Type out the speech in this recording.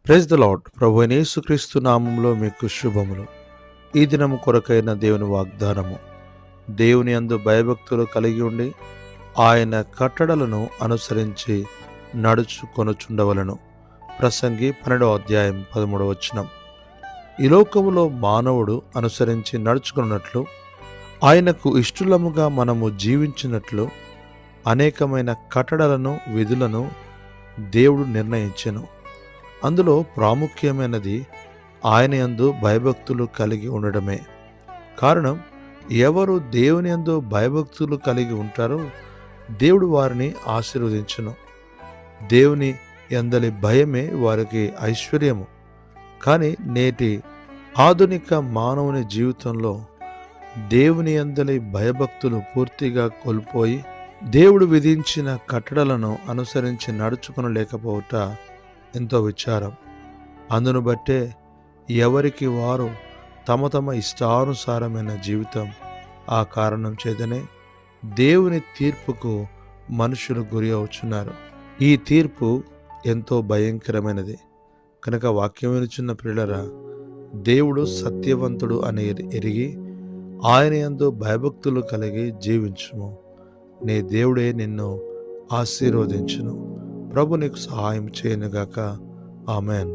Praise the lord. ప్రభువైన యేసుక్రీస్తు నామములో మీకు శుభములు. ఈ దినము కొరకైన దేవుని వాగ్దానము. దేవుని యందు భయభక్తులు కలిగి ఉండి ఆయన కట్టడలను అనుసరించి నడుచుకొనుచుండవలను. ప్రసంగి 12వ అధ్యాయం 13వ వచనం. ఈ లోకములో మానవుడు అనుసరించి నడుచుకున్నట్లు, ఆయనకు ఇష్టలముగా మనము జీవించినట్లు అనేకమైన కట్టడలను, విధులను దేవుడు నిర్ణయించెను. అందులో ప్రాముఖ్యమైనది ఆయన యందు భయభక్తులు కలిగి ఉండడమే. కారణం, ఎవరు దేవుని యందు భయభక్తులు కలిగి ఉంటారో దేవుడు వారిని ఆశీర్వదించును. దేవుని యందలి భయమే వారికి ఐశ్వర్యము. కానీ నేటి ఆధునిక మానవుని జీవితంలో దేవుని యందలి భయభక్తులు పూర్తిగా కోల్పోయి దేవుడు విధించిన కట్టడలను అనుసరించి నడుచుకొనలేకపోవుట ఎంతో విచారం. అందును బట్టే ఎవరికి వారు తమ తమ ఇష్టానుసారమైన జీవితం. ఆ కారణం చేతనే దేవుని తీర్పుకు మనుషులు గురి అవుచున్నారు. ఈ తీర్పు ఎంతో భయంకరమైనది. కనుక వాక్యం వినుచున్న ప్రియులారా, దేవుడు సత్యవంతుడు అని ఎరిగి ఆయన యందు భయభక్తులు కలిగి జీవించుము. నీ దేవుడే నిన్ను ఆశీర్వదించును. ప్రభు నీకు సహాయం చేయనుగాక. ఆమెన్.